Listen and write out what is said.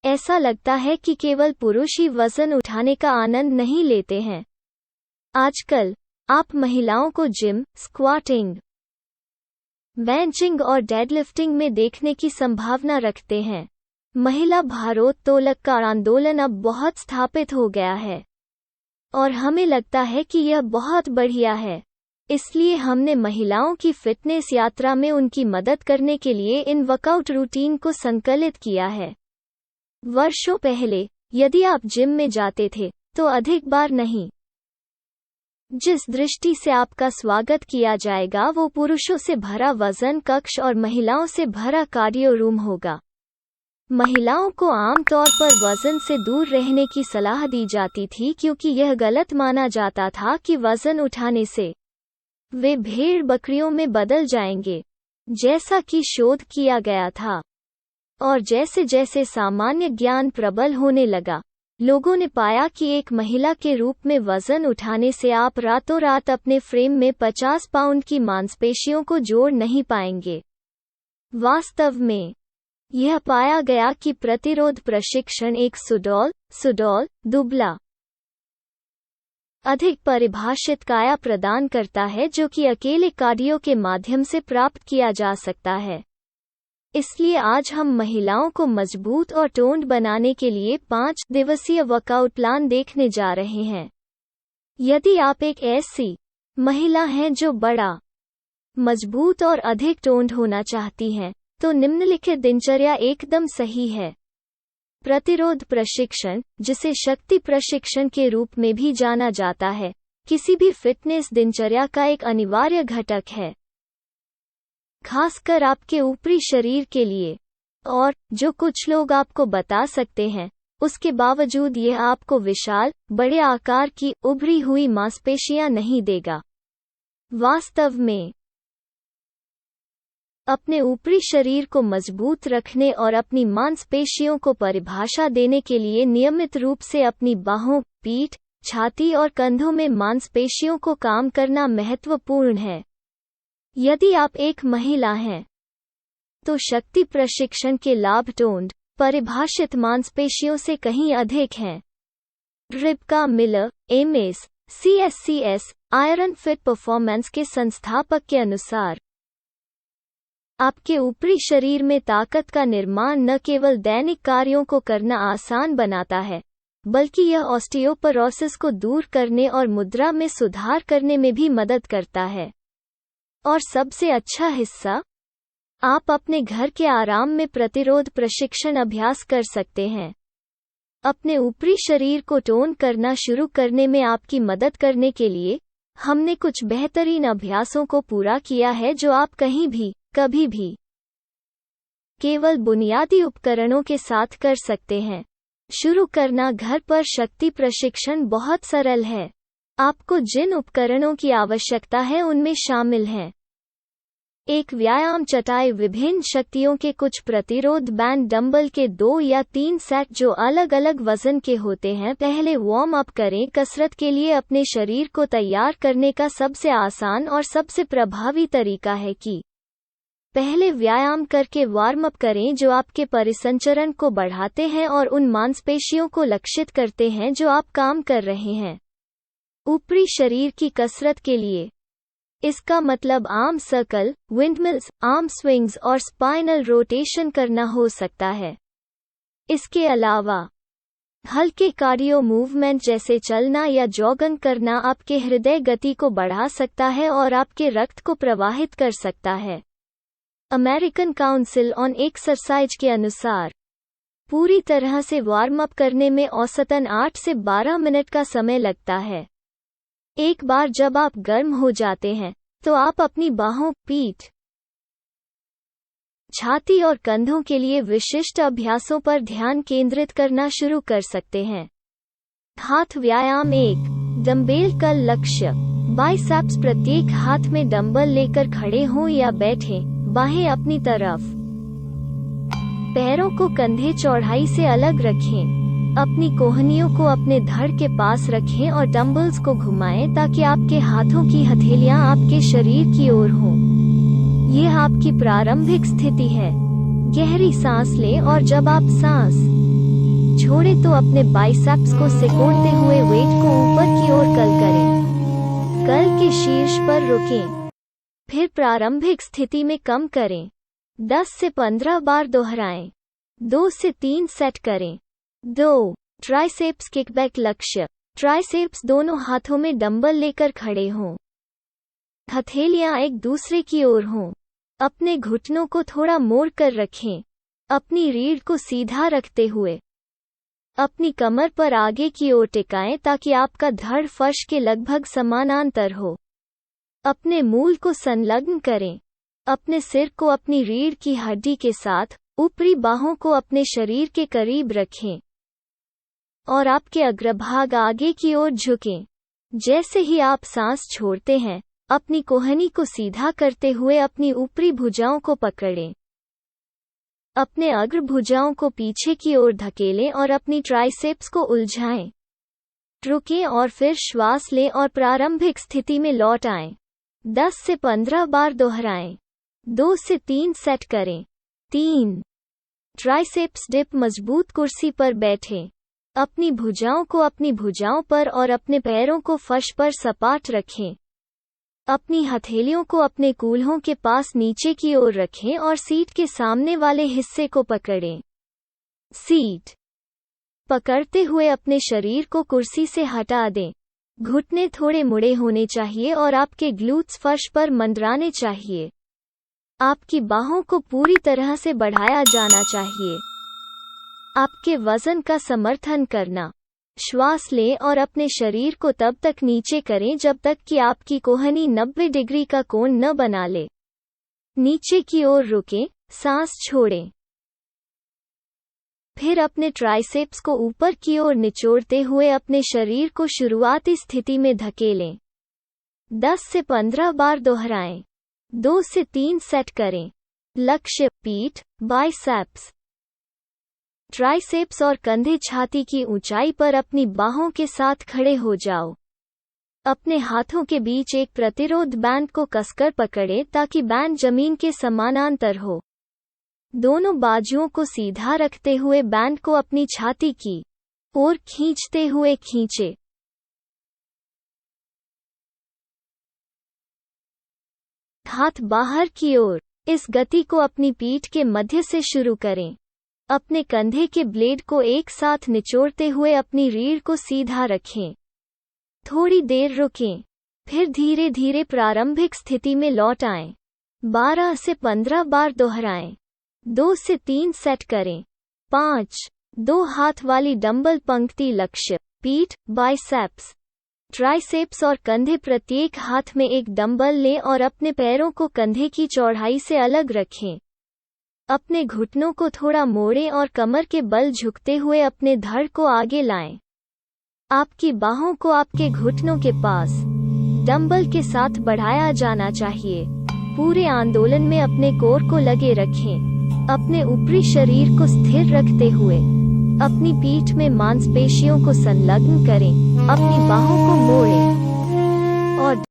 ऐसा लगता है कि केवल पुरुष ही वजन उठाने का आनंद नहीं लेते हैं। आजकल आप महिलाओं को जिम, स्क्वाटिंग, बेंचिंग और डेडलिफ्टिंग में देखने की संभावना रखते हैं। महिला भारोत्तोलक का आंदोलन अब बहुत स्थापित हो गया है और हमें लगता है कि यह बहुत बढ़िया है। इसलिए हमने महिलाओं की फिटनेस यात्रा में उनकी मदद करने के लिए इन वर्कआउट रूटीन को संकलित किया है। वर्षों पहले यदि आप जिम में जाते थे तो अधिक बार नहीं। जिस दृष्टि से आपका स्वागत किया जाएगा वो पुरुषों से भरा वजन कक्ष और महिलाओं से भरा कार्डियो रूम होगा। महिलाओं को आमतौर पर वजन से दूर रहने की सलाह दी जाती थी क्योंकि यह गलत माना जाता था कि वजन उठाने से वे भेड़ बकरियों में बदल जाएंगे, जैसा कि शोध किया गया था। और जैसे जैसे सामान्य ज्ञान प्रबल होने लगा, लोगों ने पाया कि एक महिला के रूप में वजन उठाने से आप रातों रात अपने फ्रेम में 50 पाउंड की मांसपेशियों को जोड़ नहीं पाएंगे। वास्तव में यह पाया गया कि प्रतिरोध प्रशिक्षण एक सुडौल, दुबला, अधिक परिभाषित काया प्रदान करता है जो कि अकेले कार्डियो के माध्यम से प्राप्त किया जा सकता है। इसलिए आज हम महिलाओं को मजबूत और टोन्ड बनाने के लिए 5 दिवसीय वर्कआउट प्लान देखने जा रहे हैं। यदि आप एक ऐसी महिला हैं जो बड़ा, मजबूत और अधिक टोन्ड होना चाहती हैं, तो निम्नलिखित दिनचर्या एकदम सही है। प्रतिरोध प्रशिक्षण, जिसे शक्ति प्रशिक्षण के रूप में भी जाना जाता है, किसी भी फिटनेस दिनचर्या का एक अनिवार्य घटक है, खासकर आपके ऊपरी शरीर के लिए। और जो कुछ लोग आपको बता सकते हैं, उसके बावजूद यह आपको विशाल, बड़े आकार की उभरी हुई मांसपेशियां नहीं देगा। वास्तव में अपने ऊपरी शरीर को मजबूत रखने और अपनी मांसपेशियों को परिभाषा देने के लिए नियमित रूप से अपनी बाहों, पीठ, छाती और कंधों में मांसपेशियों को काम करना महत्वपूर्ण है। यदि आप एक महिला हैं, तो शक्ति प्रशिक्षण के लाभ टोन्ड, परिभाषित मांसपेशियों से कहीं अधिक हैं। Rebecca Miller, MS, CSCS, Iron Fit Performance के संस्थापक के अनुसार, आपके ऊपरी शरीर में ताकत का निर्माण न केवल दैनिक कार्यों को करना आसान बनाता है, बल्कि यह ऑस्टियोपोरोसिस को दूर करने और मुद्रा में सुधार करने में भी मदद करता है। और सबसे अच्छा हिस्सा, आप अपने घर के आराम में प्रतिरोध प्रशिक्षण अभ्यास कर सकते हैं। अपने ऊपरी शरीर को टोन करना शुरू करने में आपकी मदद करने के लिए हमने कुछ बेहतरीन अभ्यासों को पूरा किया है जो आप कहीं भी, कभी भी, केवल बुनियादी उपकरणों के साथ कर सकते हैं। शुरू करना घर पर शक्ति प्रशिक्षण बहुत सरल है। आपको जिन उपकरणों की आवश्यकता है उनमें शामिल हैं एक व्यायाम चटाई, विभिन्न शक्तियों के कुछ प्रतिरोध बैंड, डंबल के 2 या 3 सेट जो अलग अलग वजन के होते हैं। पहले वार्म अप करें। कसरत के लिए अपने शरीर को तैयार करने का सबसे आसान और सबसे प्रभावी तरीका है कि पहले व्यायाम करके वार्म अप करें जो आपके परिसंचरण को बढ़ाते हैं और उन मांसपेशियों को लक्षित करते हैं जो आप काम कर रहे हैं। ऊपरी शरीर की कसरत के लिए इसका मतलब arm circle, windmills, arm swings और स्पाइनल रोटेशन करना हो सकता है। इसके अलावा हल्के कार्डियो मूवमेंट जैसे चलना या जॉगिंग करना आपके हृदय गति को बढ़ा सकता है और आपके रक्त को प्रवाहित कर सकता है। अमेरिकन काउंसिल ऑन एक्सरसाइज के अनुसार पूरी तरह से वार्म अप करने में औसतन 8 से 12 मिनट का समय लगता है। एक बार जब आप गर्म हो जाते हैं तो आप अपनी बाहों, पीठ, छाती और कंधों के लिए विशिष्ट अभ्यासों पर ध्यान केंद्रित करना शुरू कर सकते हैं। हाथ व्यायाम 1, डंबेल का लक्ष्य, बाइसेप्स। प्रत्येक हाथ में डंबल लेकर खड़े हों या बैठें, बाहें अपनी तरफ, पैरों को कंधे चौड़ाई से अलग रखें। अपनी कोहनियों को अपने धड़ के पास रखें और डंबल्स को घुमाएं ताकि आपके हाथों की हथेलियां आपके शरीर की ओर हों। यह आपकी प्रारंभिक स्थिति है। गहरी सांस लें और जब आप सांस छोड़े तो अपने बाइसेप्स को सिकोड़ते हुए वेट को ऊपर की ओर कर्ल करें। कर्ल के शीर्ष पर रुकें, फिर प्रारंभिक स्थिति में कम करें। 10 से 15 बार दोहराएं। 2 से 3 सेट करें। 2. ट्राइसेप्स किकबैक लक्ष्य। ट्राइसेप्स दोनों हाथों में डंबल लेकर खड़े हों। हथेलियां एक दूसरे की ओर हों। अपने घुटनों को थोड़ा मोड़ कर रखें, अपनी रीढ़ को सीधा रखते हुए। अपनी कमर पर आगे की ओर टिकाएं ताकि आपका धड़ फर्श के लगभग समानांतर हो। अपने मूल को संलग्न करें। अपने सिर को अपनी रीढ़ की हड्डी के साथ, ऊपरी बाहों को अपने शरीर के करीब रखें और आपके अग्रभाग आगे की ओर झुकें। जैसे ही आप सांस छोड़ते हैं, अपनी कोहनी को सीधा करते हुए अपनी ऊपरी भुजाओं को पकड़ें। अपने अग्र भुजाओं को पीछे की ओर धकेलें और अपनी ट्राइसेप्स को उलझाएं। रुकें और फिर श्वास लें और प्रारंभिक स्थिति में लौट आएं। 10 से 15 बार दोहराएं। 2 से 3 सेट करें। 3. Triceps dip. मजबूत कुर्सी पर बैठें। अपनी भुजाओं को अपनी भुजाओं पर और अपने पैरों को फर्श पर सपाट रखें। अपनी हथेलियों को अपने कूल्हों के पास नीचे की ओर रखें और सीट के सामने वाले हिस्से को पकड़ें। सीट पकड़ते हुए अपने शरीर को कुर्सी से हटा दें। घुटने थोड़े मुड़े होने चाहिए और आपके ग्लूट्स फर्श पर मंडराने चाहिए। आपकी बाहों को पूरी तरह से बढ़ाया जाना चाहिए। आपके वजन का समर्थन करना। श्वास लें और अपने शरीर को तब तक नीचे करें जब तक कि आपकी कोहनी 90 डिग्री का कोण न बना ले। नीचे की ओर रुकें, सांस छोड़ें। फिर अपने ट्राइसेप्स को ऊपर की ओर निचोड़ते हुए अपने शरीर को शुरुआती स्थिति में धकेलें। 10 से 15 बार दोहराएं। 2 से 3 सेट करें। लक्ष्य पीठ, बाइसेप्स, ट्राइसेप्स और कंधे। छाती की ऊंचाई पर अपनी बाहों के साथ खड़े हो जाओ। अपने हाथों के बीच एक प्रतिरोध बैंड को कसकर पकड़ें ताकि बैंड जमीन के समानांतर हो। दोनों बाजुओं को सीधा रखते हुए बैंड को अपनी छाती की ओर खींचते हुए खींचे। हाथ बाहर की ओर। इस गति को अपनी पीठ के मध्य से शुरू करें। अपने कंधे के ब्लेड को एक साथ निचोड़ते हुए अपनी रीढ़ को सीधा रखें। थोड़ी देर रुकें, फिर धीरे धीरे प्रारंभिक स्थिति में लौट आएं। 12 से 15 बार दोहराएं। 2 से 3 सेट करें। 5. 2 हाथ वाली डंबल पंक्ति। लक्ष्य पीठ, बाइसेप्स, ट्राइसेप्स और कंधे। प्रत्येक हाथ में एक डंबल लें और अपने पैरों को कंधे की चौड़ाई से अलग रखें। अपने घुटनों को थोड़ा मोड़ें और कमर के बल झुकते हुए अपने धड़ को आगे लाएं। आपकी बाहों को आपके घुटनों के पास डंबल के साथ बढ़ाया जाना चाहिए। पूरे आंदोलन में अपने कोर को लगे रखें। अपने ऊपरी शरीर को स्थिर रखते हुए अपनी पीठ में मांसपेशियों को संलग्न करें। अपनी बाहों को मोड़ें और